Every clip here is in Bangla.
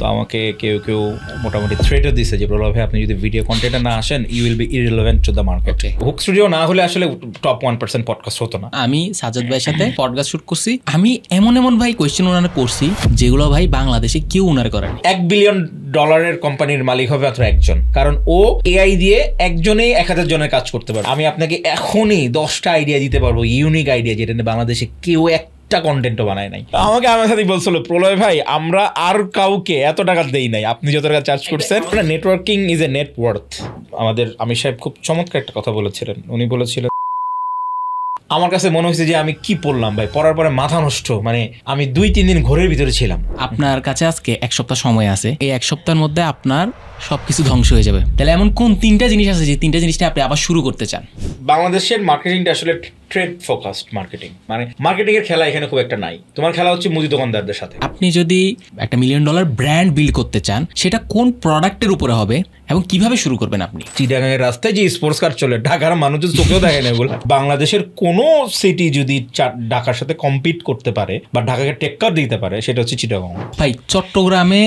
তো আমাকে কেউ কেউ মোটামুটি থ্রেটও দিছে যে প্রলয় ভাই আপনি যদি ভিডিও কন্টেন্টে না আসেন you will be irrelevant to the market. Hook studio না হলে আসলে টপ 1% পডকাস্ট হতো না। আমি সাজ্জাদ ভাইয়ের সাথে পডকাস্ট শুট করছি, আমি এমন ভাই কোয়েশ্চেন ওনারা করছি যেগুলো ভাই বাংলাদেশে কেউ ওনার করেন। $1 বিলিয়ন কোম্পানির মালিক হবে মাত্র একজন, কারণ ও এআই দিয়ে একজনেই 1000 জনের কাজ করতে পারবে। আমি আপনাকে এখনই 10টা আইডিয়া দিতে পারবো, ইউনিক আইডিয়া, যেটা বাংলাদেশে কেউ একটা কন্টেন্টও বানায় নাই। আমাকে আমার সাথে বলছিল প্রলয় ভাই আমরা আর কাউকে এত টাকা দেই নাই, আপনি যত টাকা চার্জ করছেন। Networking is a net worth. আমাদের আমির সাহেব খুব চমৎকার একটা কথা বলেছিলেন। উনি বলেছিলেন, আমার কাছে মনে হয়েছে যে আমি কি পড়লাম ভাই, পড়ার পরে মাথা নষ্ট, মানে আমি 2-3 দিন ঘরের ভিতরে ছিলাম। আপনার কাছে আজকে 1 সপ্তাহ সময় আছে, এই 1 সপ্তাহের মধ্যে আপনার সবকিছু ধ্বংস হয়ে যাবে। তাহলে এমন কোন 3টা জিনিস আছে যে 3টা জিনিসটা আপনি আবার শুরু করতে চান? বাংলাদেশের মার্কেটিংটা আসলে ট্রেড ফোকাসড মার্কেটিং, মানে মার্কেটিং এর খেলা এখানে খুব একটা নাই। তোমার খেলা হচ্ছে মুদি দোকানদারদের সাথে। আপনি যদি একটা $1 মিলিয়ন ব্র্যান্ড বিল্ড করতে চান, সেটা কোন প্রোডাক্টের উপরে হবে এবং কিভাবে শুরু করবেন আপনি? চিটাগাংয়ের রাস্তায় যে স্পোর্টস কার চলে, ঢাকার মানুষ চোখেও দেখে না এগুলো। বাংলাদেশের কোনো সিটি যদি ঢাকার সাথে কম্পিট করতে পারে বা ঢাকাকে টেক্কার দিতে পারে, সেটা হচ্ছে চিটাগাং। ভাই চট্টগ্রামে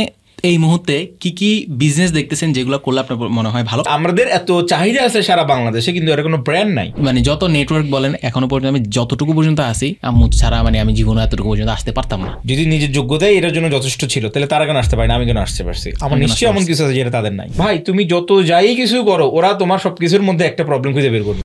এই মুহূর্তে কি কি বিজনেস দেখতেছেন যেগুলো করলে আপনার মনে হয় ভালো? আমাদের এত চাহিদা আছে সারা বাংলাদেশে, কিন্তু এর কোনো ব্র্যান্ড নাই। মানে যত নেটওয়ার্ক বলেন, এখনো পর্যন্ত আমি যতটুকু পর্যন্ত আসি, আম্মু ছাড়া মানে আমি জীবনে এতটুকু পর্যন্ত আসতে পারতাম না। যদি নিজের যোগ্যতাই এটার জন্য যথেষ্ট ছিল, তাহলে তারা কেন আসতে পারে না, আমি কেন আসতে পারছি? আমার নিশ্চয়ই এমন কিছু আছে যেটা তাদের নাই। ভাই তুমি যত যাই কিছু করো, ওরা তোমার সবকিছুর মধ্যে একটা প্রবলেম খুঁজে বের করবে।